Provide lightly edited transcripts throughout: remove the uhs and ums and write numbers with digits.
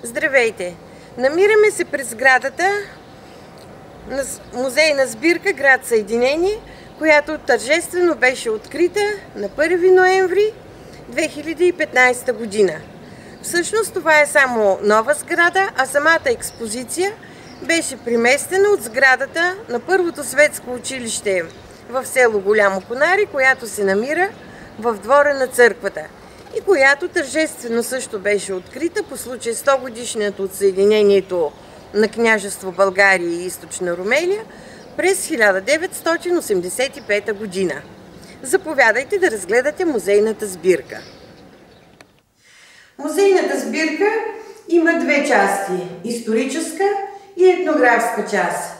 Здравейте! Намираме се през сградата на музейна сбирка град Съединение, която тържествено беше открита на 1 ноември 2015 година. Всъщност това е само нова сграда, а самата експозиция беше преместена от сградата на първото светско училище в село Голямо Конаре, която се намира в двора на църквата и която тържествено също беше открита по случай 100 годишният от съединението на княжество България и Източна Румелия през 1985 година. Заповядайте да разгледате музейната сбирка. Музейната сбирка има две части – историческа и етнографска част.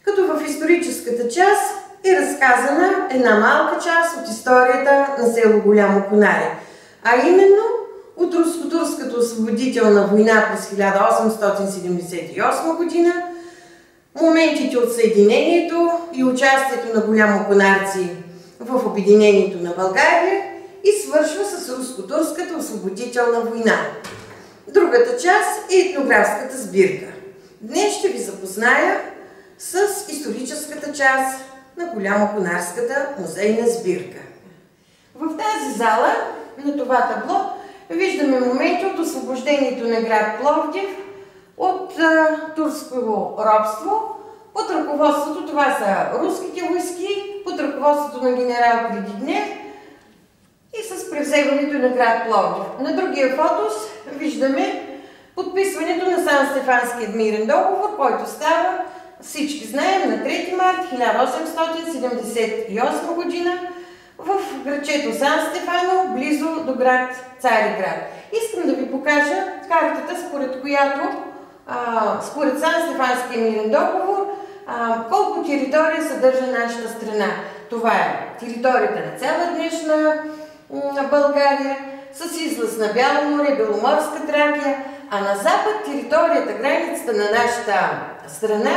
Като в историческата част е разказана една малка част от историята на село Голямо Конаре, а именно от руско-турската освободителна война през 1878 година, моментите от съединението и участието на голямоконарци в обединението на България и свършва с руско-турската освободителна война. Другата част е етнографската сбирка. Днес ще ви запозная с историческата част на голямоконарската музейна сбирка. В тази зала, на това табло, виждаме моменти от освобождението на град Пловдив от турско робство. Под ръководството, това са руските войски, под ръководството на генерал Гредигнев и с превземането на град Пловдив. На другия фотос виждаме подписването на Сан-Стефанският мирен договор, който става, всички знаем, на 3 март 1878 година в градчето Сан-Стефано, близо до град Цариград. Искам да ви покажа картата, според която, според Сан-Стефанския мирен договор, колко територия съдържа нашата страна. Това е територията на цяла днешна България, с излъз на Бяло море, Беломорска Тракия, а на запад територията, границата на нашата страна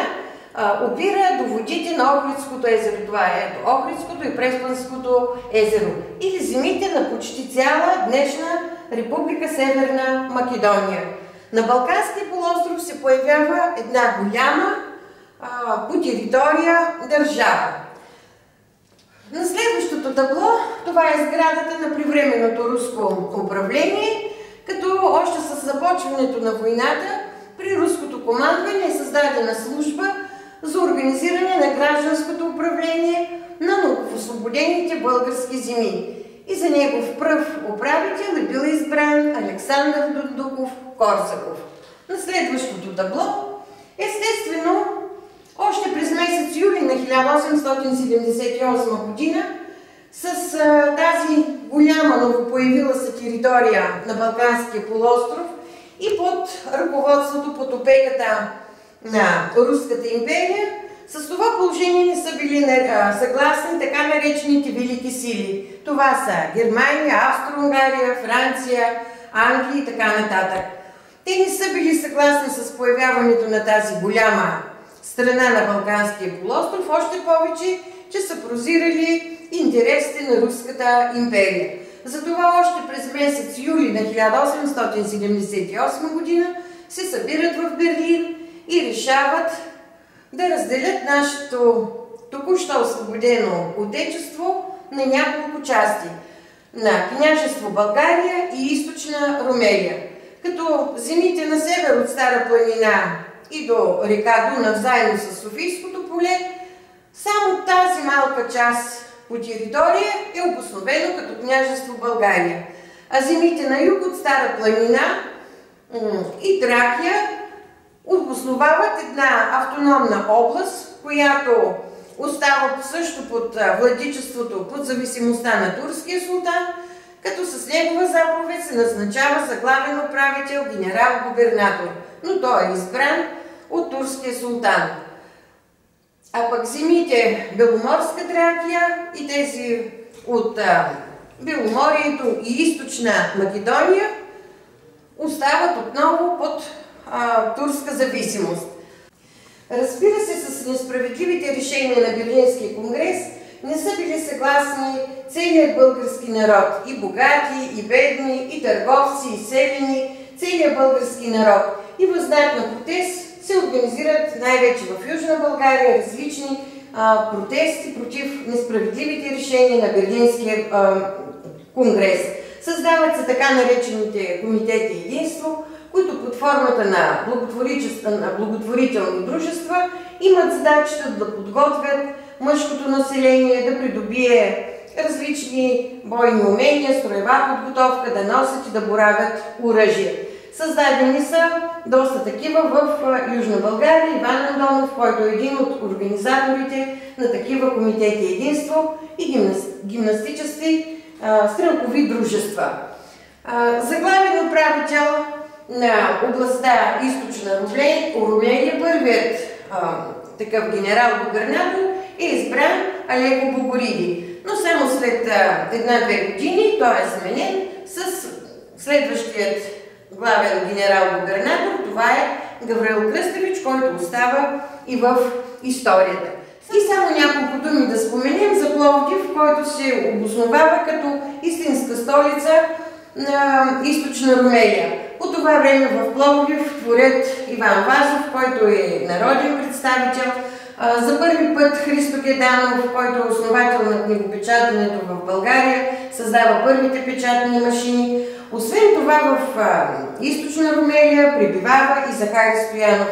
опира до водите на Охридското езеро. Това е Охридското и Преспанското езеро. Или земите на почти цяла днешна Република Северна Македония. На Балканския полуостров се появява една голяма по територия държава. На следващото табло, това е сградата на привременното руско управление, като още с започването на войната при руското командване е създадена служба за организиране на гражданското управление на новоосвободените български земи. И за негов пръв управител е бил избран Александър Дундуков Корсаков. На следващото табло, естествено, още през месец юли на 1878 година с тази голяма новопоявила се територия на Балканския полуостров и под ръководството, под опеката на Руската империя, с това положение не са били съгласни така наречените велики сили. Това са Германия, Австро-Унгария, Франция, Англия и така нататък. Те не са били съгласни с появяването на тази голяма страна на Балканския полуостров, още повече, че са прозирали интересите на Руската империя. Затова още през месец юли на 1878 година се събират в Берлин и решават да разделят нашето току-що освободено отечество на няколко части – на княжество България и Източна Румелия. Като земите на север от Стара планина и до река Дунав, заедно с Софийското поле, само тази малка част по територия е обосновено като княжество България. А земите на юг от Стара планина и Тракия обосновават една автономна област, която остава също под владичеството, под зависимостта на турския султан, като с негова заповед се назначава за главен управител генерал-губернатор, но той е избран от турския султан. А пък земите Беломорска Тракия и тези от Беломорието и Източна Македония остават отново под турска зависимост. Разбира се, с несправедливите решения на Берлинския конгрес не са били съгласни целият български народ, и богати, и бедни, и търговци, и селени, целият български народ. И в знак на протест се организират най-вече в Южна България различни протести против несправедливите решения на Берлинския конгрес. Създават се така наречените комитети единство, които под формата на благотворителни дружества имат задачата да подготвят мъжкото население да придобие различни бойни умения, строева подготовка, да носят и да боравят оръжие. Създадени са доста такива в Южна България. Иван Андонов, който е един от организаторите на такива комитети единство и гимнастически стрелкови дружества. Заглавен управител на областта Източна Румелия, първият такъв генерал-губернатор е избран Алеко Богориди. Но само след една-две години той е сменен с следващият главен генерал-губернатор. Това е Гаврил Кръстевич, който остава и в историята. И само няколко думи да споменем за Пловдив, който се обосновава като истинска столица на Източна Румелия. По това време в Пловдив творят Иван Вазов, който е народен представител. За първи път Христо Геданов, който е основател на книгопечатането в България, създава първите печатни машини. Освен това в Източна Румелия пребивава и Захари Стоянов,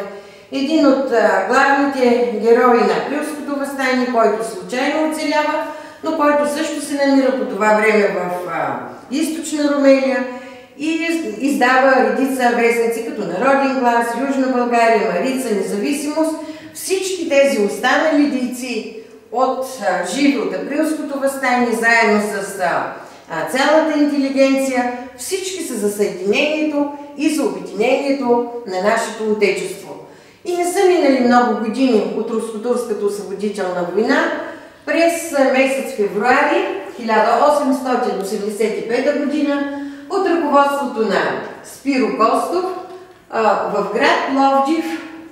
един от главните герои на Априлското въстание, който случайно оцелява, но който също се намира по това време в Източна Румелия и издава редица вестници като Народен глас, Южна България, Марица, Независимост. Всички тези останали дейци от живи от Априлското въстание, заедно с цялата интелигенция, всички са за съединението и за обединението на нашето отечество. И не са минали много години от Руско-турската освободителна война. През месец февруари 1885 година под ръководството на Спиро Костов в град Пловдив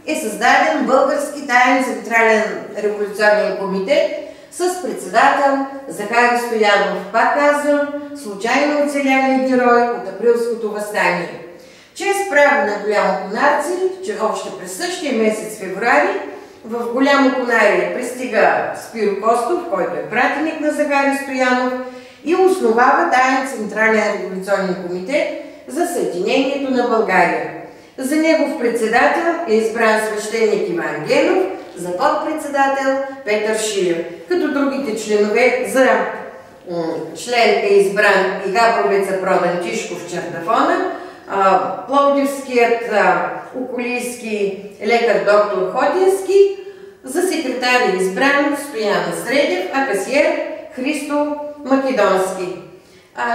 е създаден Български таен централен революционен комитет с председател Захари Стоянов. Пак казвам, случайно оцелялен герой от Априлското въстание. Чест прави на Голямо Конарци, че още през същия месец февруари в Голямо Конарие пристига Спиро Костов, който е пратеник на Захари Стоянов и основава таен централен революционен комитет за съединението на България. За негов председател е избран свещеник Иван Генов, за подпредседател Петър Шилев, като другите членове. За член е избран и габровеца Продан Тишков Чердафона, пловдивският околийски лекар доктор Хотински, за секретар е избран Стоян Средев, а касиер Христо Македонски.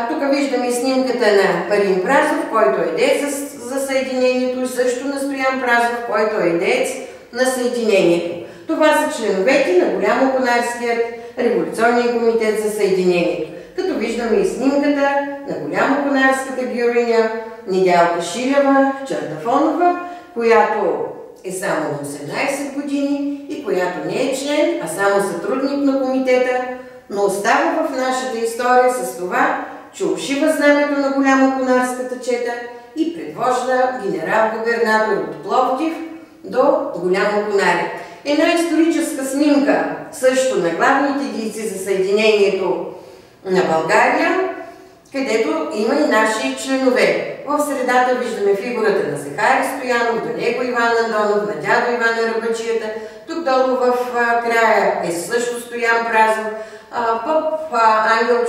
Тук виждаме снимката на Парин Празов, който е деец за съединението, и също на Стоян Празов, който е деец на съединението. Това са членовете на Голямоконарският революционен комитет за съединението. Като виждаме и снимката на Голямоконарската героиня Недялка Шилева Чердафонова, която е само на 18 години и която не е член, а само сътрудник на комитета, но остава в нашата история с това, че ушива знамето на Голямоконарската чета и предвожда генерал-губернатор от Пловдив до Голямо Конаре. Една историческа снимка също на главните дейци за съединението на България, където има и наши членове. В средата виждаме фигурата на Захари Стоянов, до него Иван Андонов, на дядо Ивана Ръбачията. Тук долу в края е също Стоян Празов, поп Ангел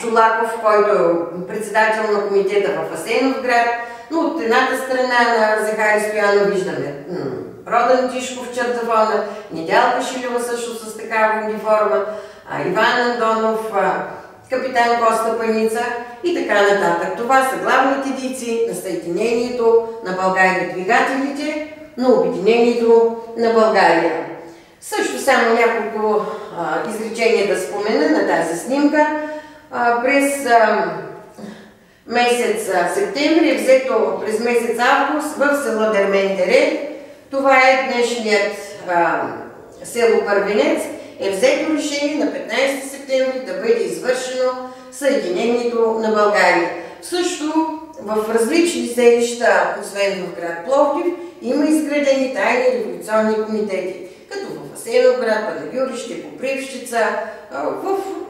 Чулаков, който е председател на комитета в Асеновград. Но от едната страна на Захари Стоянов виждаме Продан Тишков Чердафона, Недялка Шилева също с такава униформа, Иван Андонов, капитан Коста Паница и така нататък. Това са главните дейци на съединението на България, двигателите на обединението на България. Също само няколко изречения да спомена на тази снимка. През месец септември е взето през месец август в село Дерментере. Това е днешният село Първенец. Е взето решение на 15 септември да бъде извършено съединението на България. Също в различни селища, освен в град Пловдив, има изградени тайни революционни комитети, като в Асеновград, Панагюрище, Копривщица,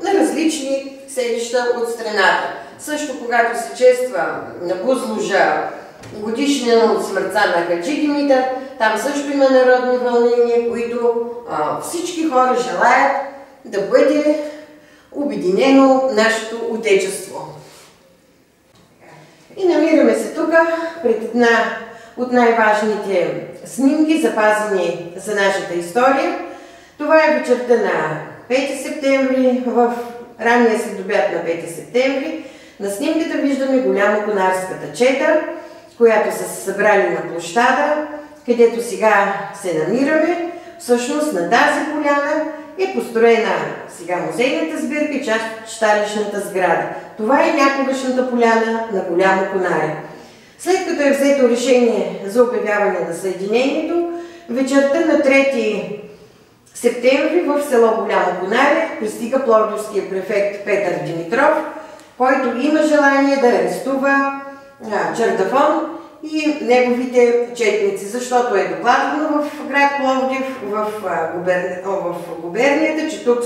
на различни селища от страната. Също когато се чества на Бузлужа годишнина от смъртта на Хаджи Димитър, там също има народни вълнения, които всички хора желаят да бъде обединено нашето отечество. И намираме се тук пред една от най-важните снимки, запазени за нашата история. Това е вечерта на 5 септември, в ранния следобед на 5 септември. На снимката виждаме Голямоконарската чета, която са се събрали на площада, където сега се намираме. Всъщност на тази поляна е построена сега музейната сбирка и част от читалищната сграда. Това е някогашната поляна на Голямо Конаре. След като е взето решение за обявяване на съединението, вечерта на 3 септември в село Голямо Конаре пристига пловдивския префект Петър Димитров, който има желание да арестува Чардафон и неговите четници, защото е докладвано в град Пловдив, в губернията, че тук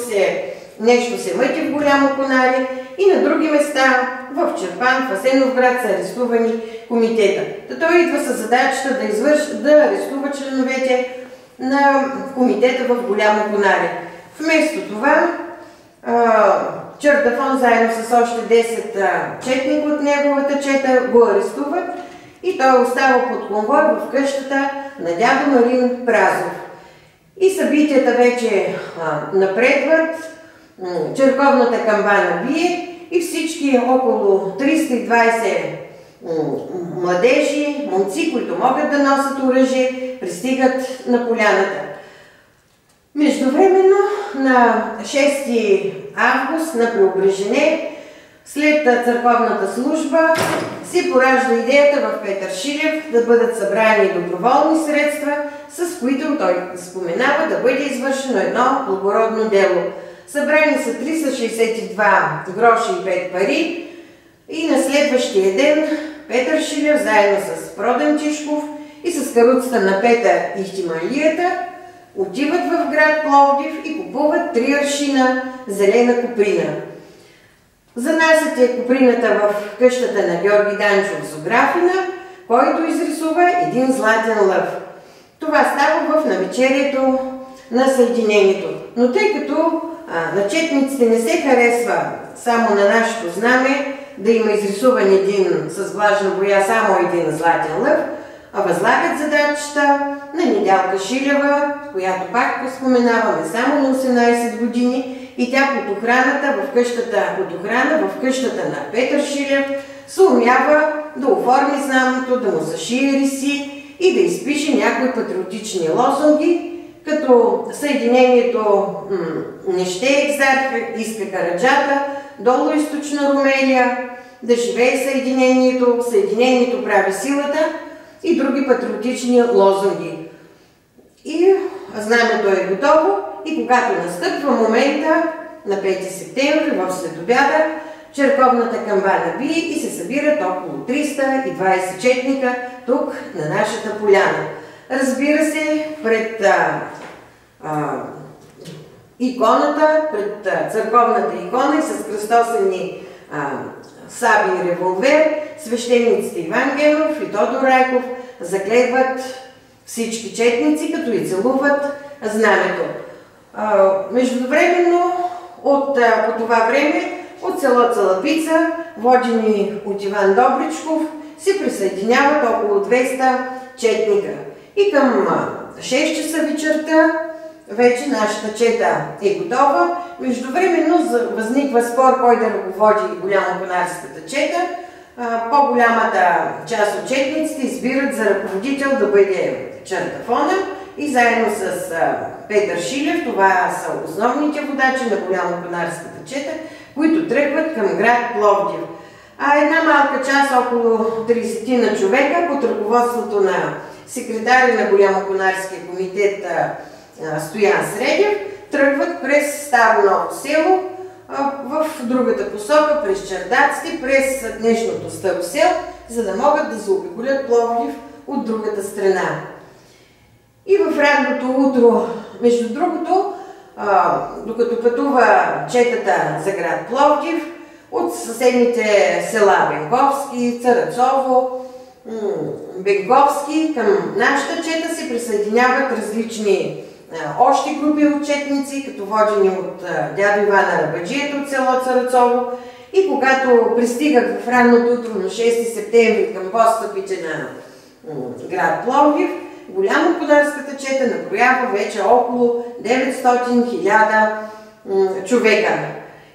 нещо се мъти в Голямо Конаре и на други места, в Черпан, в Асеновград са арестувани комитета. Той идва със задачата да арестува членовете на комитета в Голямо Конаре. Вместо това, Чардафон заедно с още 10 четника от неговата чета го арестуват и той остава под конвой в къщата на дядо Марин Празов. И събитията вече напредват, черковната камбана бие и всички около 320 младежи, момци, които могат да носят оръжие, пристигат на поляната. Междувременно на 6 август на Преображение, след църковната служба, се поражда идеята в Петър Шилев да бъдат събрани доброволни средства, с които той споменава да бъде извършено едно благородно дело. Събрани са 362 гроши и 5 пари и на следващия ден Петър Шилев заедно с Продан Тишков и с каруцата на Петър Ихтиманлията отиват в град Пловдив и купуват 3 аршина зелена куприна. Занасят е куприната в къщата на Георги Данчов Зографина, който изрисува един златен лъв. Това става в навечерието на съединението. Но тъй като на четниците не се харесва само на нашето знаме да има изрисуван с влажна боя само един златен лъв, възлагат задачата на Недялка Шилева, която пак споменаваме само на 18 години, и тя под охрана в къщата на Петър Шилев се умява да оформи знамето, да му зашие риси и да изпише някои патриотични лозунги, като съединението не ще е екзарх, иска Караджата, долу източна Румелия, да живее съединението прави силата и други патриотични лозунги. И знамето е готово и когато настъпва момента на 5 септември в следобяда, черковната камбана бие и се събират около 320 четника тук на нашата поляна. Разбира се, пред иконата, пред църковната икона и с кръстосани саби и револвер, свещениците Иван Генов и Тодор Райков заклеват всички четници, като и целуват знамето. Междувременно, по това време, от село Цалапица, водени от Иван Добричков, се присъединяват около 200 четника. И към 6 часа вечерта вече нашата чета е готова. Междувременно възниква спор кой да ръководи Голямоконарската чета. По-голямата част от четниците избират за ръководител да бъде Чардафона и заедно с Петър Шилев, това са основните водачи на Голямоконарската чета, които тръгват към град Пловдив. А една малка част, около 30 на човека, под ръководството на секретаря на Голямоконарския комитет Стоян Средев, тръгват през Старо Ново село, в другата посока, през Чардаците, през днешното Старосел, за да могат да заобиколят Пловдив от другата страна. И в ранното утро, между другото, докато пътува четата за град Пловдив, от съседните села Бенковски, Царацово, Бенковски, към нашата чета се присъединяват различни още групи отчетници, като водени от дядо Иван Арабаджието от село Царацово. И когато пристигат в ранното утро на 6 септември към постъпите на град Пловдив, Голямокодарската чета наброява вече около 900-1000 човека.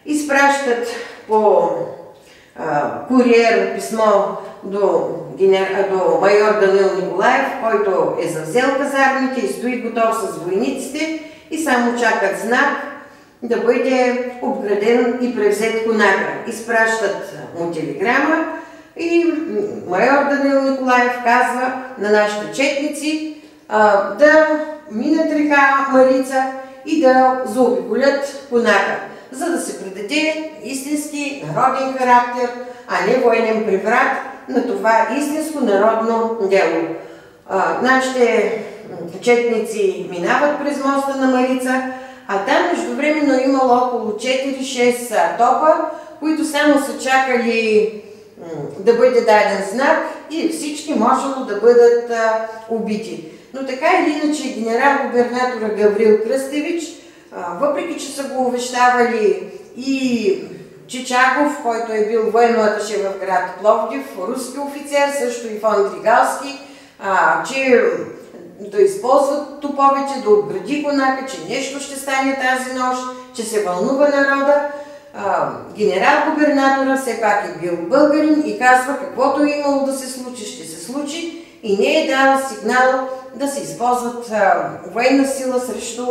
Изпращат по куриер писмо до майор Данил Николаев, който е завзел казармите и стои готов с войниците и само чакат знак да бъде обграден и превзет конака. Изпращат му телеграма и майор Данил Николаев казва на нашите четници да минат река Марица и да заобиколят конака, за да се придаде истински народен характер, а не военен преврат на това истинско народно дело. Нашите четници минават през моста на Марица, а там междувременно имало около 4-6 топа, които само са чакали да бъде даден знак и всички можело да бъдат убити. Но така или иначе генерал-губернатора Гаврил Кръстевич, въпреки че са го увещавали и Чичагов, който е бил военно аташе в град Пловдив, руски офицер, също и фон Тригалски, че да използват топовете, да обгради конака, че нещо ще стане тази нощ, че се вълнува народа. Генерал-губернатора все пак е бил българин и казва каквото е имало да се случи, ще се случи и не е дал сигнал да се използват военна сила срещу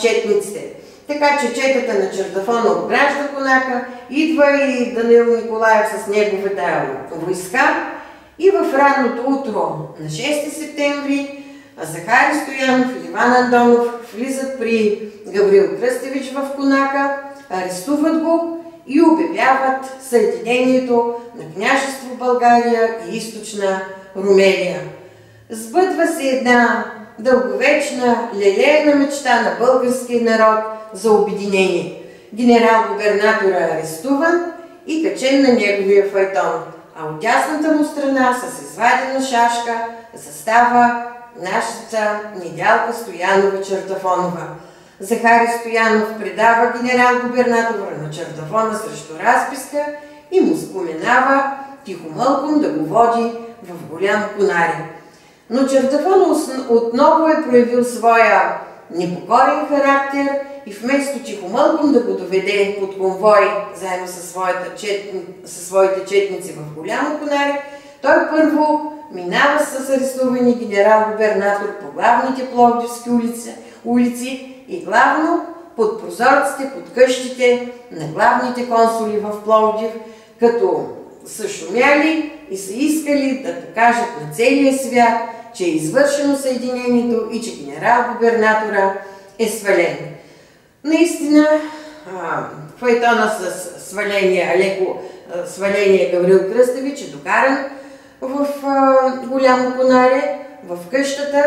четниците. Така че четата на Чердафона обгражда конака, идва и Данил Николаев с неговата войска и в ранното утро на 6 септември Захари Стоянов и Иван Андонов влизат при Гаврил Кръстевич в конака, арестуват го и обявяват съединението на княжество България и източна Румелия. Сбъдва се една дълговечна, лелеяна мечта на българския народ за обединение. Генерал-губернатора е арестуван и качен на неговия файтон, а от дясната му страна с извадена шашка застава нашата Недялка Стоянова Чердафонова. Захари Стоянов предава генерал-губернатора на Чердафона срещу разписка и му споменава тихомълком да го води в Голям Конаре. Но Чердафон отново е проявил своя непокорен характер и вместо тихомълком да го доведе под конвой заедно със своите четници в Голямо Конаре, той първо минава с арестувани генерал-губернатор по главните пловдивски улици и главно под прозорците, под къщите на главните консули в Пловдив, като са шумяли и са искали да покажат на целия свят, че е извършено съединението и че генерал-губернатора е свален. Наистина, файтона с сваление Гаврил Кръстевич е докаран в Голямо Конаре, в къщата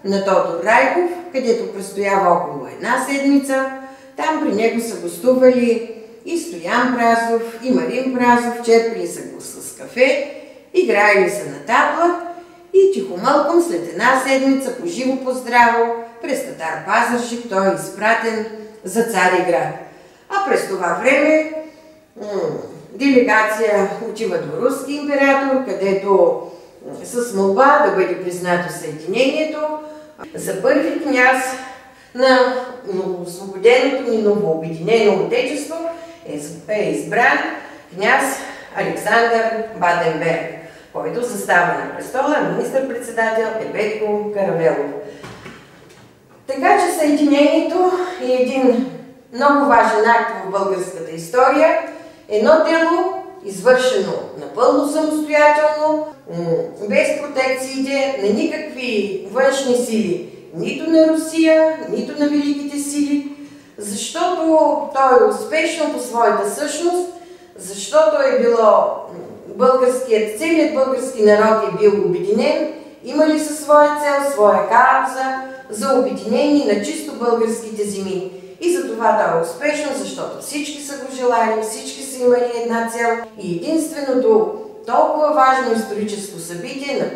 на Тодор Райков, където престоява около една седмица. Там при него са гостували и Стоян Празов, и Марин Празов, черпили са го с кафе, играели са на табла и тихомълком след една седмица по живо поздраво през Татар Пазарджик той е изпратен за Цариград. А през това време делегация отива до руски император, където с молба да бъде признато съединението. За първи княз на новоосвободеното ни новообединено отечество е избран княз Александър Батенберг, който застава на престола, министър-председател е Петко Каравелов. Така че съединението е един много важен акт в българската история, едно дело, извършено напълно самостоятелно, без протекциите на никакви външни сили, нито на Русия, нито на великите сили, защото то е успешно по своята същност, защото е било целият български народ е бил обединен, имали със своя цел, своя кауза за обединение на чисто българските земи. И за това да е успешно, защото всички са го желали, всички са имали една цел и единственото толкова важно историческо събитие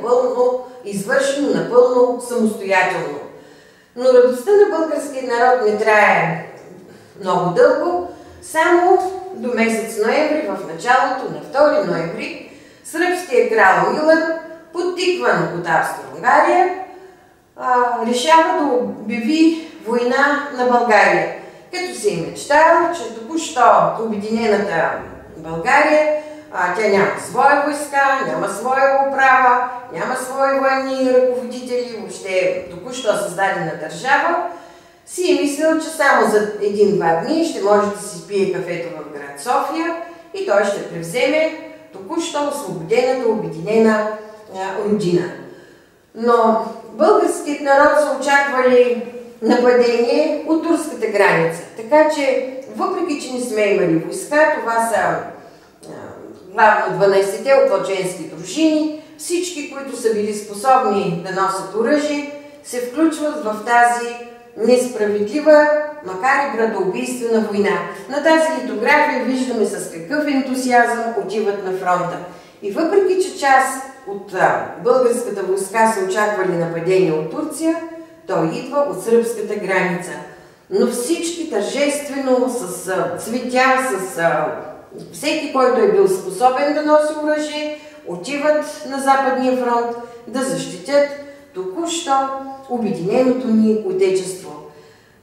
е извършено напълно самостоятелно. Но радостта на българския народ не трае много дълго, само до месец ноември, в началото на 2 ноември, сръбският крал Милан, подтикван от Австро-Унгария, решава да обяви война на България, като се е мечтал, че току-що обединената България, тя няма своя войска, няма своя управа, няма свои военни ръководители, въобще току-що създадена държава, си е мислил, че само за 1-2 дни ще може да си пие кафето в град София и той ще превземе току-що освободената, обединена родина. Но българският народ са очаквали нападение от турската граница. Така че, въпреки че не сме имали войска, това са главно 12-те ополченски дружини, всички, които са били способни да носят оръжие, се включват в тази несправедлива, макар и братоубийствена война. На тази литография виждаме с какъв ентусиазъм отиват на фронта. И въпреки че част от българската войска са очаквали нападение от Турция, той идва от сръбската граница. Но всички тържествено, с цветя, с всеки, който е бил способен да носи оръжие, отиват на Западния фронт да защитят току-що обединеното ни отечество.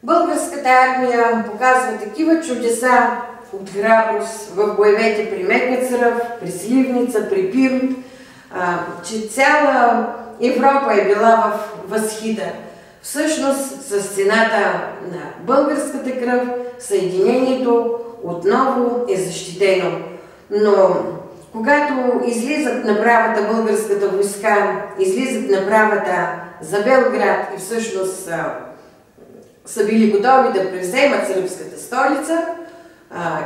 Българската армия показва такива чудеса от храброст в боевете при Мекацръв, при Сливница, при Пирот, че цяла Европа е била в възхита. Всъщност, с цената на българската кръв, съединението отново е защитено. Но когато излизат на правата българската войска, излизат на правата за Белград и всъщност са били готови да превземат сръбската столица,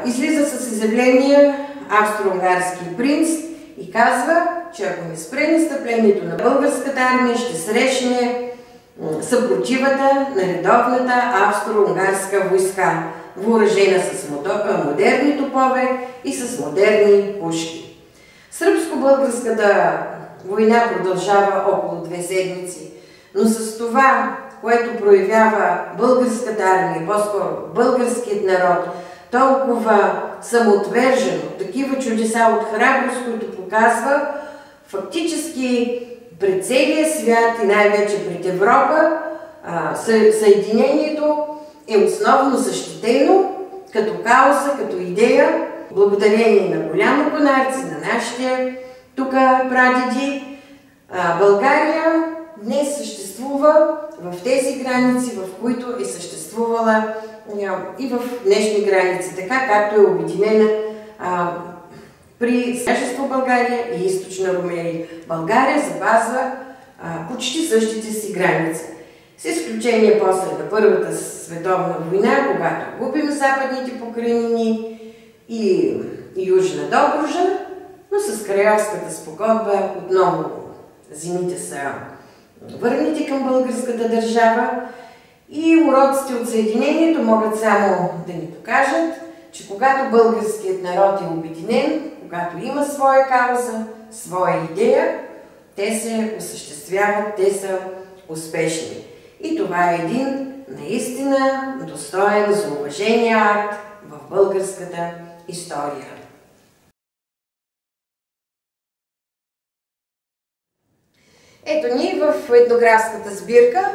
излиза с изявление австро-унгарски принц и казва, че ако не спре настъплението на българската армия, ще срещне съпротивата на редовната австро-унгарска войска, въоръжена с модерни топове и с модерни пушки. Сръбско-българската война продължава около 2 седмици, но с това, което проявява българската армия, по-скоро българският народ, толкова самоотвержено, такива чудеса от храброст, които показва фактически пред целия свят и най-вече пред Европа, съединението е основно защитено като кауза, като идея, благодарение на Голямо Конарци, на нашите тук прадеди. България днес съществува в тези граници, в които е съществувала и в днешни граници, така както е обединена при Княжество България и Източна Румелия. България запазва почти същите си граници. С изключение после на Първата световна война, когато губим западните покрайнини и Южна Добруджа, но с Крайовската спогодба отново земите са върнати към българската държава и уроците от съединението могат само да ни покажат, че когато българският народ е обединен, когато има своя кауза, своя идея, те се осъществяват, те са успешни. И това е един наистина достоен за уважение акт в българската история. Ето ни в етнографската сбирка,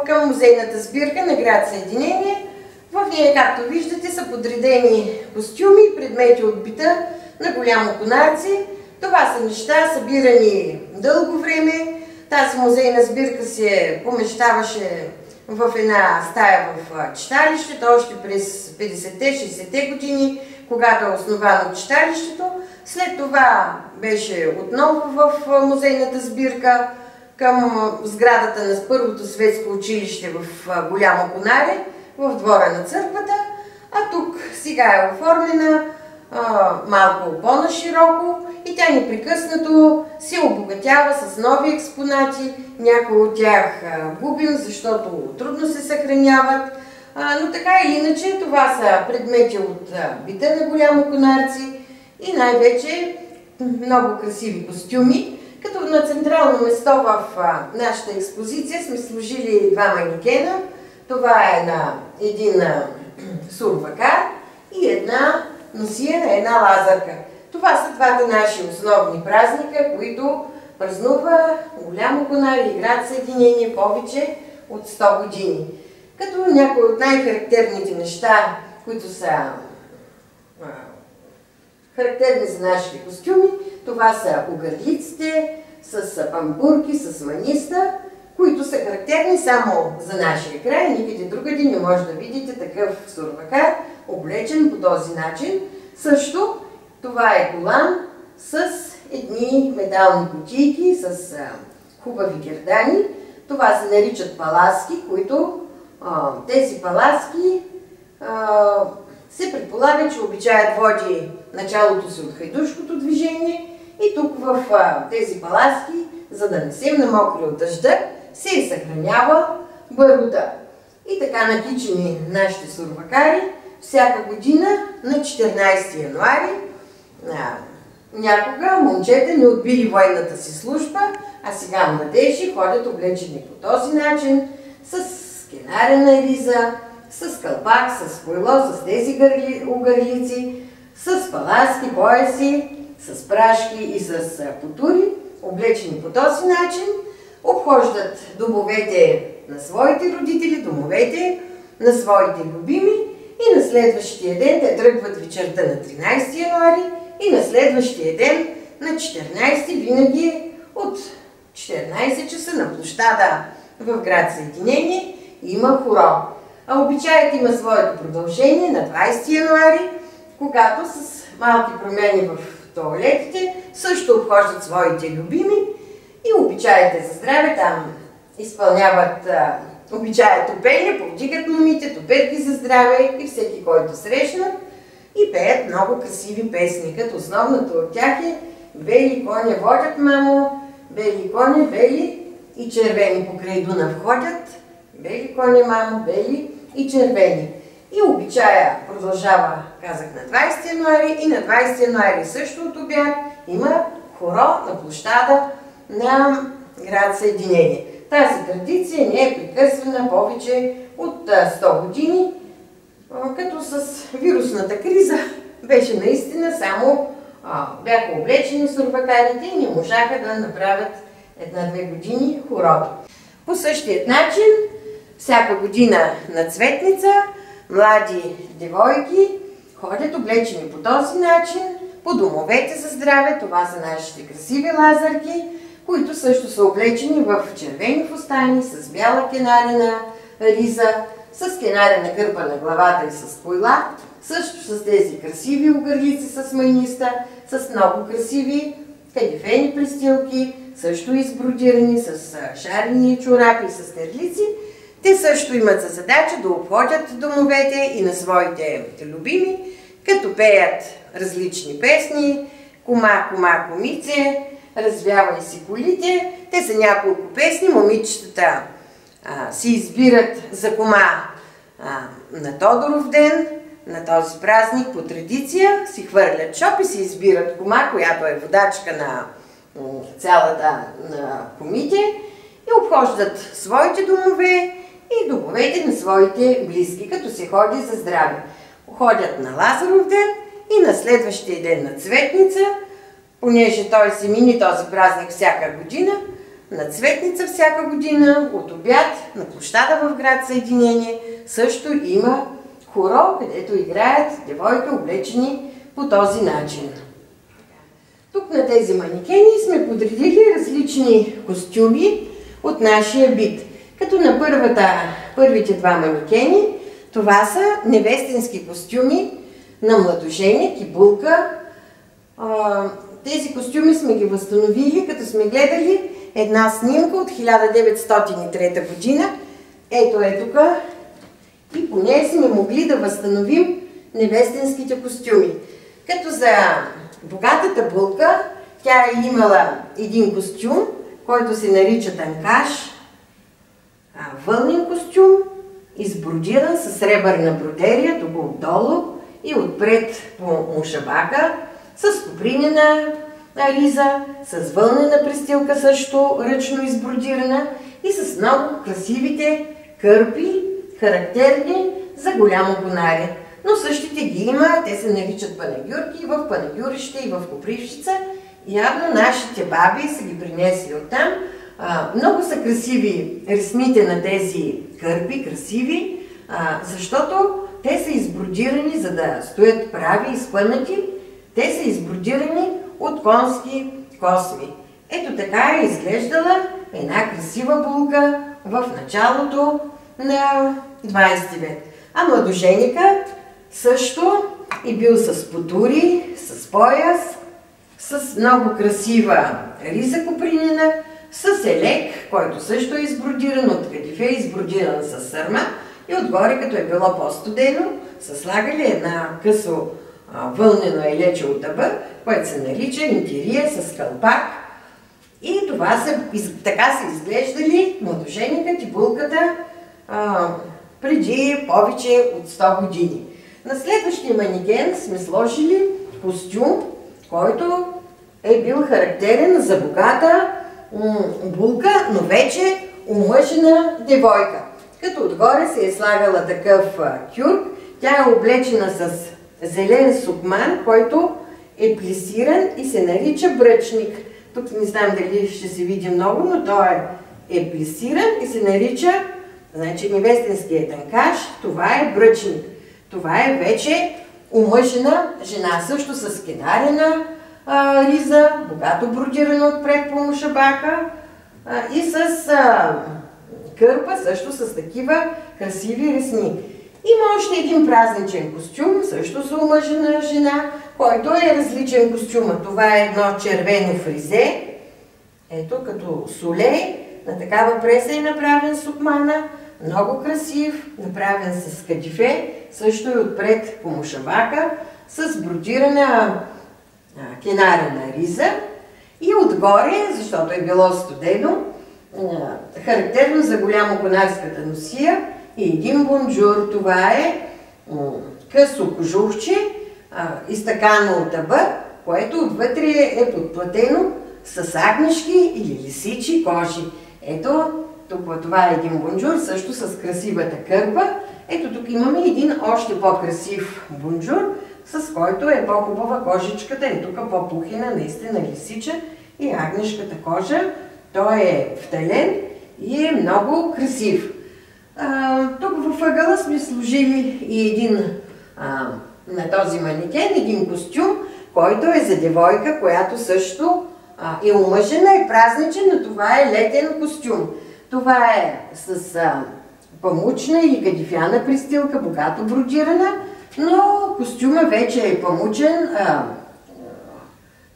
към музейната сбирка на град Съединение. В нея, както виждате, са подредени костюми и предмети от бита на Голямо Конарци. Това са неща, събирани дълго време. Тази музейна сбирка се помещаваше в една стая в читалището, още през 50-те, 60-те години, когато е основано читалището. След това беше отново в музейната сбирка към сградата на първото светско училище в Голямо Конаре, в двора на църквата, а тук сега е оформена малко по-нашироко тя непрекъснато се обогатява с нови експонати. Някои от тях губим, защото трудно се съхраняват. Но така или иначе това са предмети от бита на Голямо Конарци и най-вече много красиви костюми. Като на централно место в нашата експозиция сме сложили два манекена. Това е един сурвакар и една носия, една лазарка. Това са двата наши основни празника, които празнува Голямо Конаре и град Съединение повече от 100 години. Като някои от най-характерните неща, които са характерни за нашите костюми, това са огърлиците с пампурки, с маниста, които са характерни само за нашия край. Никъде другаде не може да видите такъв сурвакар, облечен по този начин. Също това е колан с едни метални кутийки, с хубави гердани. Това се наричат паласки, които тези паласки се предполага, че обичаят води началото си от хайдушкото движение и тук в тези паласки, за да не се намокри от дъжда, се съхранява барута. И така накичени нашите сурвакари всяка година на 14 януари някога момчета не отбили военната си служба, а сега младежи ходят облечени по този начин, с скенарена риза, с кълпак, с пойло, с тези огърлици, с паласки, пояси, с прашки и с потури, облечени по този начин, обхождат домовете на своите родители, домовете на своите любими и на следващия ден те тръгват вечерта на 13 януари и на следващия ден на 14 винаги от 14 часа на площада в град Съединение има хоро. А обичаят има своето продължение на 20 януари, когато с малки промени в тоалетите също обхождат своите любими и обичаите за здраве там изпълняват обичаят топене, повдигат момите, топят ги за здраве и всеки, който срещнат и пеят много красиви песни, като основната от тях е "Бели коня водят, мамо, бели коня, бели и червени покрай Дунав ходят, бели коня, мамо, бели и червени". И обичая продължава, казах, на 20 януари и на 20 януари също от обяд има хоро на площада на град Съединение. Тази традиция не е прекъсвана повече от 100 години, като с вирусната криза беше наистина само бяха облечени сурвакарите и не можаха да направят една-две години хорото. По същия начин, всяка година на Цветница, млади девойки ходят облечени по този начин по домовете за здраве. Това са нашите красиви лазарки, които също са облечени в червени фустани, с бяла кенарена риза, с кенарена кърпа на главата и с пойла, също с тези красиви огърлици с майниста, с много красиви кадифени престилки, също избродирани с шарени чорапи и с терлици. Те също имат за задача да обходят домовете и на своите любими, като пеят различни песни, "Кома, кома, комице", "Развявай си колите". Те са няколко песни. Момичетата си избират за кома на Тодоров ден, на този празник по традиция, си хвърлят шоп и си избират кома, която е водачка на цялата на комите и обхождат своите домове и домовете на своите близки, като се ходи за здраве. Ходят на Лазаров ден и на следващия ден на Цветница, понеже той се мини този празник всяка година, на Цветница всяка година, от обяд на площада в град Съединение също има хоро, където играят девойки облечени по този начин. Тук на тези манекени сме подредили различни костюми от нашия бит. Като на първите два манекени, това са невестински костюми на младожени, кибулка. Тези костюми сме ги възстановили, като сме гледали една снимка от 1903 година. Ето е тук. И по нея сме могли да възстановим невестинските костюми. Като за богатата булка Тя е имала един костюм, който се нарича танкаш, вълнен костюм, избродиран с сребърна бродерия, тук отдолу и отпред по мушабака, с копринена риза, с вълнена пристилка също ръчно избродирана и с много красивите кърпи, характерни за голямо конаре. Но същите ги има, те се наричат панагюрки и в панагюрище, и в копривщица. Явно нашите баби са ги принесли оттам. Много са красиви ресните на тези кърпи, красиви, защото те са избродирани, за да стоят прави и спънати, те са избродирани от конски косми. Ето така е изглеждала една красива булка в началото на 20 век. А младоженикът също е бил с потури, с пояс, с много красива риза копринена, с елек, който също е избродиран от кадифе, избродиран с сърма и отгоре, като е било по-студено, са слагали една късо вълнено елече от дъба, което се нарича интерия с кълпак. И това така са изглеждали младоженикът и булката преди повече от 100 години. На следващия манекен сме сложили костюм, който е бил характерен за богата булка, но вече омъжена девойка. Като отгоре се е слагала такъв кюрк, тя е облечена с зелен сукман, който е плесиран и се нарича бръчник. Тук не знам дали ще се види много, но той е плесиран и се нарича, значи невестинският танкаш, това е бръчник. Това е вече омъжена жена, също с кедарена риза, богато бродирана отпред по мушабака и с кърпа, също с такива красиви ресни. Има още един празничен костюм, също за омъжена жена, който е различен костюм. Това е едно червено фризе, ето като солей, на такава преса е направен сукмана, много красив, направен с кадифе, също и отпред по мушабака, с бродирана кенарена риза и отгоре, защото е било студено, характерно за голямо конарската носия и един бонджур. Това е късо кожухче, изтъкано от дъба, което отвътре е подплатено с агнешки или лисичи кожи. Ето, тук това е един бонджур, също с красивата кърпа. Ето тук имаме един още по-красив бонджур, с който е по-хубава кожичката, е тук по-пухина, наистина лисича и агнешката кожа. Той е втален и е много красив. Тук във ъгъла сме сложили и един на този манекен, един костюм, който е за девойка, която също е омъжена, е празничен, но това е летен костюм. Това е с памучна или кадифяна пристилка, богато бродирана, но костюма вече е памучен,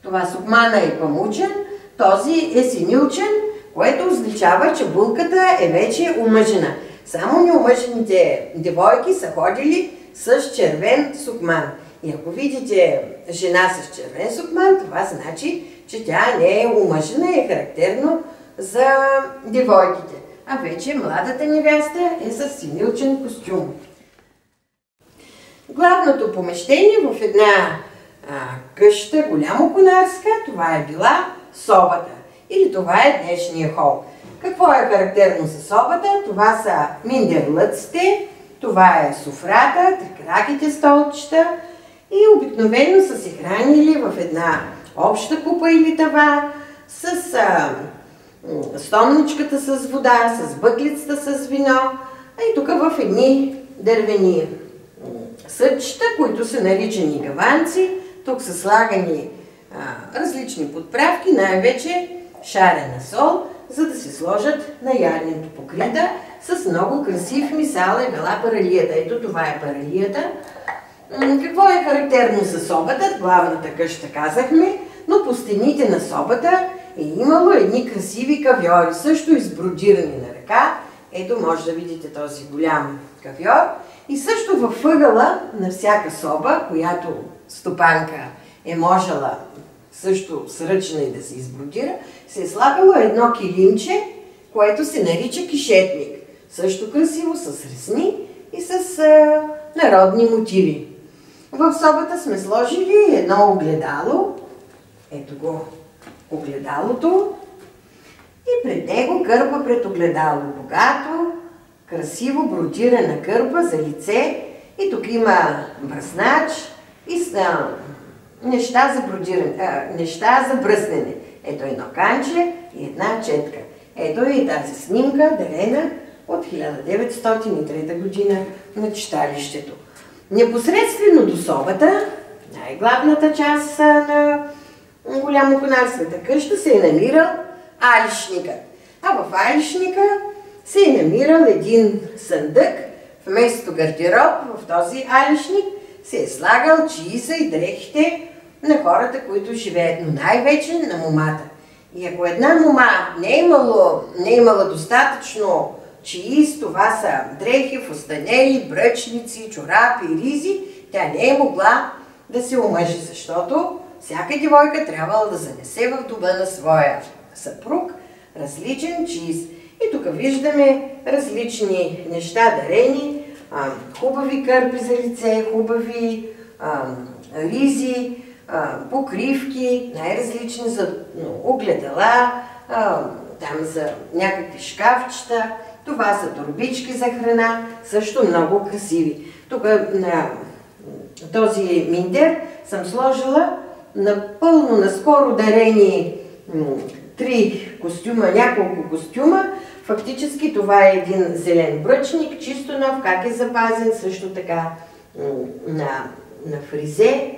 това сукмана е памучен, този е синилчен, което означава, че булката е вече омъжена. Само неомъжените девойки са ходили с червен сукман. И ако видите жена с червен сукман, това значи, че тя не е омъжена и е характерно за девойките. А вече младата невяста е с синилчен костюм. Главното помещение в една къща, голямо конарска, това е била собата. Или това е днешния хол. Какво е характерно за собата? Това са миндерлъците, това е софрата, краките столчета и обикновено са се хранили в една обща купа или тава с стомничката с вода, с бъклицата с вино, а и тук в едни дървени съдчета, които са наричани гаванци. Тук са слагани различни подправки, най-вече шарена сол, за да се сложат на яденето покрита с много красив мисал е била паралията. Ето това е паралията. Какво е характерно за собата? Главната къща казахме, но по стените на собата е имало едни красиви кавьори, също избродирани на ръка. Ето може да видите този голям кавьор. И също във ъгъла на всяка соба, която стопанка е можела също сръчна и да се избродира, се е слагало едно килимче, което се нарича кишетник. Също красиво, с ресни и с народни мотиви. В собата сме сложили едно огледало. Ето го огледалото. И пред него кърпа пред огледало. Богато, красиво бродирана кърпа за лице. И тук има бръснач и неща за бродиране, неща за бръснене. Ето едно канче и една четка. Ето и тази снимка, дарена от 1903 година на читалището. Непосредствено до собата, най-главната част на голямоконарската къща, се е намирал алишникът. А в алишника се е намирал един съндък. Вместо гардероб в този алишник се е слагал чииза и дрехите на хората, които живеят, но най-вече на момата. И ако една мома не е имала достатъчно чииз, това са дрехи, фустанели, бръчници, чорапи, ризи, тя не е могла да се омъжи, защото всяка девойка трябвало да занесе в дома на своя съпруг различен чииз. И тук виждаме различни неща дарени, хубави кърпи за лице, хубави ризи, покривки, най-различни за огледала, там за някакви шкафчета. Това са торбички за храна, също много красиви. Тук на този миндер съм сложила напълно наскоро дарени 3 костюма, няколко костюма. Фактически това е един зелен бръчник, чисто нов, как е запазен, също така на фризе,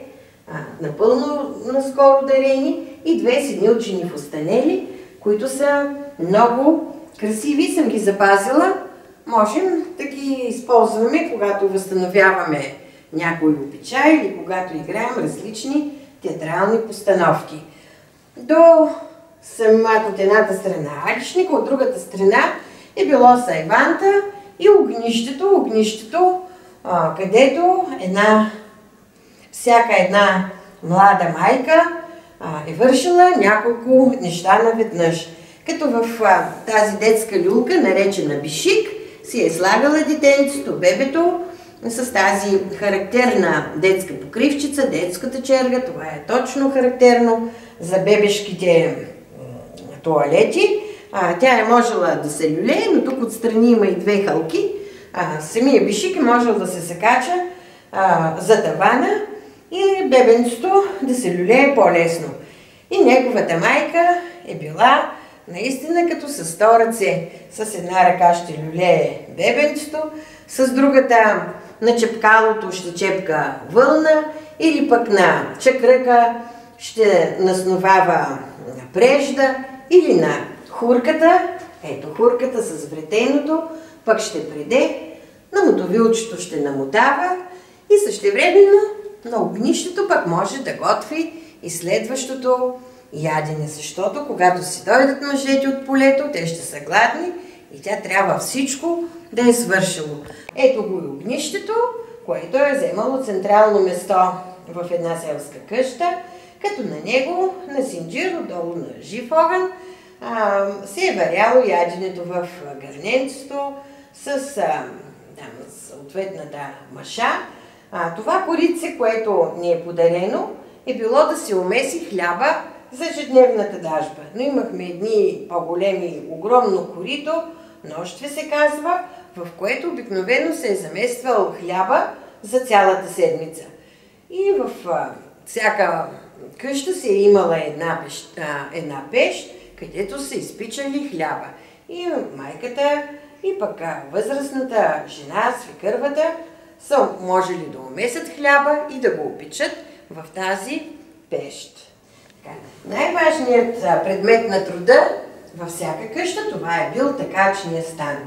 напълно наскоро дарени, и 2 синилчени фустанели, които са много красиви, съм ги запазила. Можем да ги използваме, когато възстановяваме някой обичай или когато играем различни театрални постановки. До самата от едната страна алишника, от другата страна е било сайванта и огнището, където всяка една млада майка е вършила няколко неща наведнъж. Като в тази детска люлка, наречена бишик, си е слагала детенцето, бебето, с тази характерна детска покривчица, детската черга. Това е точно характерно за бебешките тоалети. Тя е можела да се люлее, но тук отстрани има и 2 халки. Самия бишик е можел да се закача за тавана и бебенцето да се люлее по-лесно. И неговата майка е била наистина като с 2 ръце. С една ръка ще люлее бебенцето, с другата на чепкалото ще чепка вълна или пък на чакръка ще насновава прежда или на хурката. Ето хурката с вретеното, пък ще преде, на мотовилчето ще намотава и същевременно на огнището пък може да готви и следващото ядене, защото когато си дойдат мъжете от полето, те ще са гладни и тя трябва всичко да е свършило. Ето го и огнището, което е вземало централно место в една селска къща, като на него, на синджир, отдолу на жив огън, се е варяло яденето в гърненцето с съответната маша. Това корице, което ни е подарено, е било да се умеси хляба за ежедневната дажба. Но имахме едни по-големи, огромно корито, нощве се казва, в което обикновено се е замествал хляба за цялата седмица. И в всяка къща се е имала една пещ, където са изпичали хляба. И майката, и пък възрастната жена, свекървата, са можели да умесят хляба и да го опичат в тази пещ. Най-важният предмет на труда във всяка къща, това е бил такачния стан.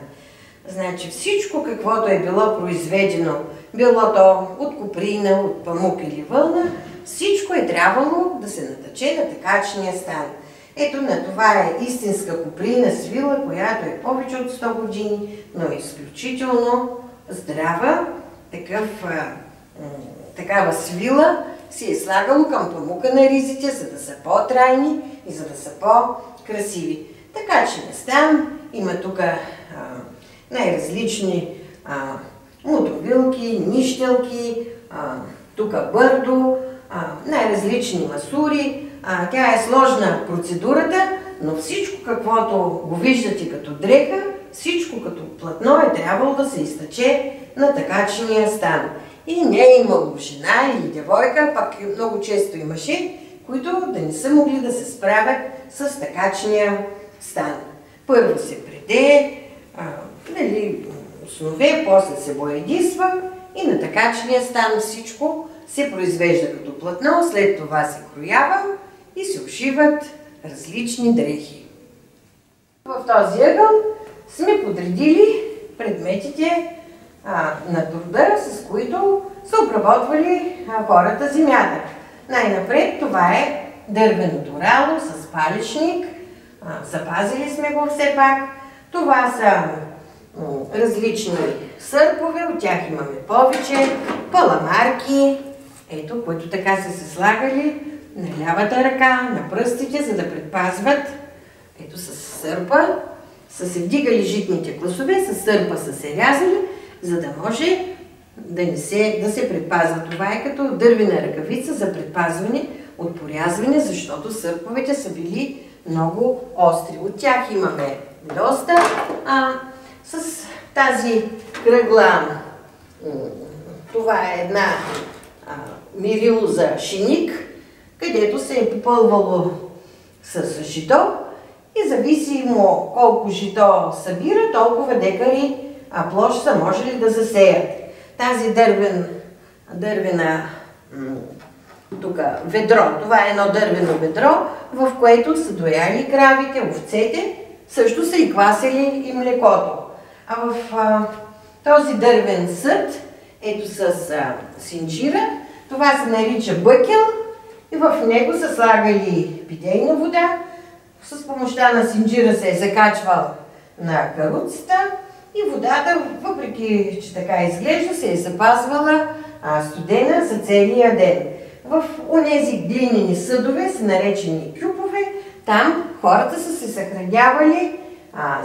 Значи всичко, каквото е било произведено, било то от коприна, от памук или вълна, всичко е трябвало да се натъче на такачния стан. Ето на това е истинска коприна свила, която е повече от 100 години, но е изключително здрава. Такава свила си е слагало към памука на ризите, за да са по-трайни и за да са по-красиви. Така че местам има тук най-различни мотовилки, нищелки, тук бърдо, най-различни масури. Тя е сложна процедурата, но всичко, каквото го виждате като дреха, всичко като платно е трябвало да се изтъче на такачния стан. И не е имало жена или девойка, пак много често имаше, които да не са могли да се справят с такачния стан. Първо се преде, основе, после се боядисва и на такачния стан всичко се произвежда като платно, след това се кроява и се ушиват различни дрехи. В този ъгъл сме подредили предметите на труда, с които са обработвали хората земята. Най-напред това е дървеното рало с палечник, запазили сме го все пак. Това са различни сърпове, от тях имаме повече, паламарки, ето, които така са се слагали на лявата ръка, на пръстите, за да предпазват. Ето с сърпа са се вдигали житните класове, с сърпа са се рязали, за да може да се предпазва. Това е като дървена ръкавица за предпазване от порязване, защото сърповете са били много остри. От тях имаме доста. С тази кръгла, това е една мирило за шиник, където се е попълвало с жито и зависимо колко жито събира, толкова декари площ са можели да засеят. Тази дървена ведро, това е едно дървено ведро, в което са дояли кравите, овцете, също са и квасили и млекото. А в този дървен съд, ето с синджира, това се нарича бъкел и в него са слагали питейна вода. С помощта на синджира се е закачвал на каруцата и водата, въпреки че така изглежда, се е запазвала студена за целия ден. В онези глинени съдове са наречени кюпове. Там хората са се съхранявали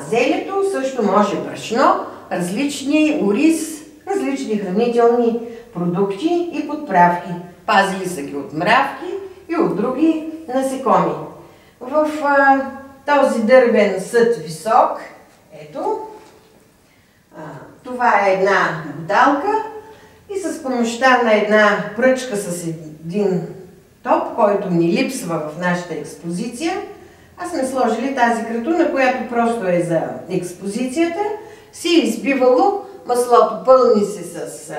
зелето, също може брашно, различни ориз, различни хранителни продукти и подправки. Пазили са ги от мравки и от други насекоми. В този дървен съд висок, ето, това е една буталка и с помощта на една пръчка с един топ, който ни липсва в нашата експозиция, сме сложили тази кратуна, която просто е за експозицията, си е избивало маслото, пълни се с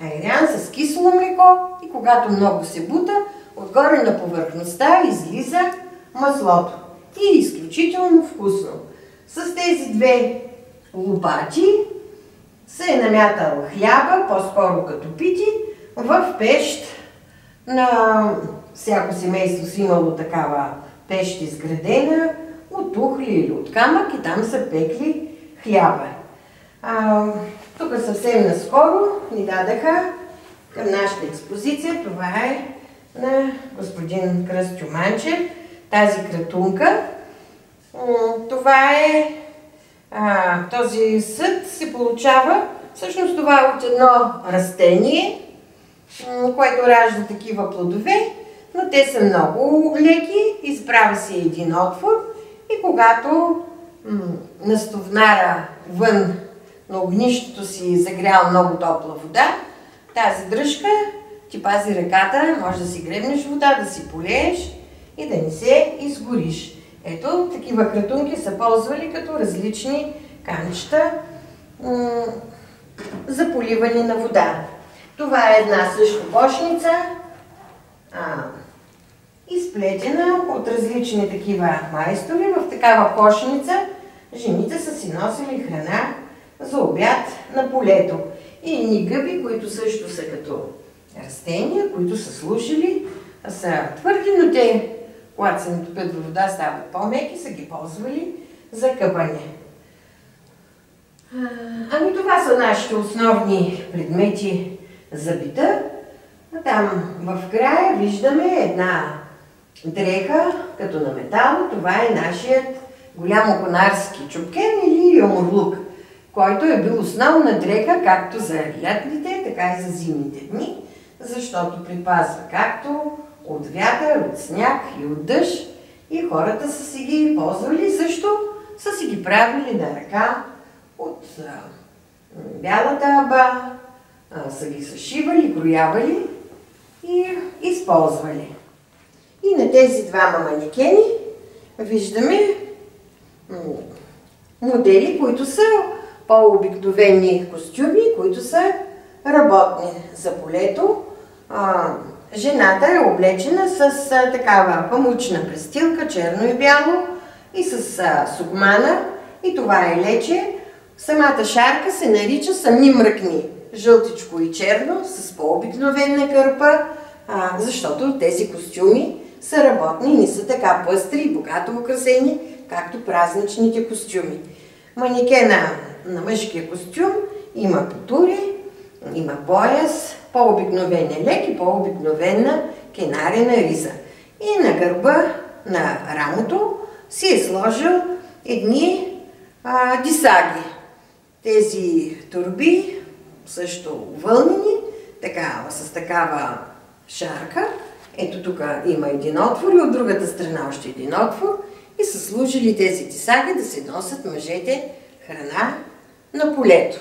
айран, с кисело млеко и когато много се бута, отгоре на повърхността излиза маслото. И е изключително вкусно. С тези две лопати се е намятал хляба, по-скоро като пити, в пещ. На всяко семейство си имало такава пещ изградена от тухли или от камък и там са пекли хляба. Тук съвсем наскоро ни дадаха към нашата експозиция, това е на господин Кръстю Манчев, тази кратунка. Това е, този съд се получава, всъщност това е от едно растение, което ражда такива плодове, но те са много леки, изправя се един отвор и когато на стовнара вън на огнището си загрял много топла вода, тази дръжка ти пази ръката, може да си гребнеш вода, да си полееш и да не се изгориш. Ето, такива кратунки са ползвали като различни канчета за поливане на вода. Това е една също кошница, изплетена от различни такива майстори. В такава кошница жените са си носили храна за обяд на полето. И едни гъби, които също са като растения, които са служили, са твърди, но те, когато се натопят във вода, стават по-меки, са ги ползвали за къпане. Това са нашите основни предмети за бита. А там в края виждаме една дреха, като на метал. Това е нашият голямоконарски чупкен или йомурлук, който е бил основна дреха както за лятните, така и за зимните дни, защото предпазва както от вятър, от сняг и от дъжд. И хората са си ги ползвали, също са си ги правили на ръка от бялата аба, са ги съшивали, кроявали и използвали. И на тези двама манекени виждаме модели, които са по-обикновени костюми, които са работни за полето. Жената е облечена с такава памучна престилка, черно и бяло, и с сукмана, и това е лече. Самата шарка се нарича сани мръкни, жълтичко и черно, с по-обикновена кърпа, защото тези костюми са работни и не са така пъстри и богато украсени, както празничните костюми. Манекена на мъжкия костюм има потури, има пояс, по-обикновен лек и по-обикновена кенарена риза. И на гърба, на рамото, си е сложил едни дисаги. Тези торби, също вълнени, с такава шарка. Ето тук има един отвор и от другата страна още един отвор. И са служили тези дисаги да се носят мъжете храна на полето.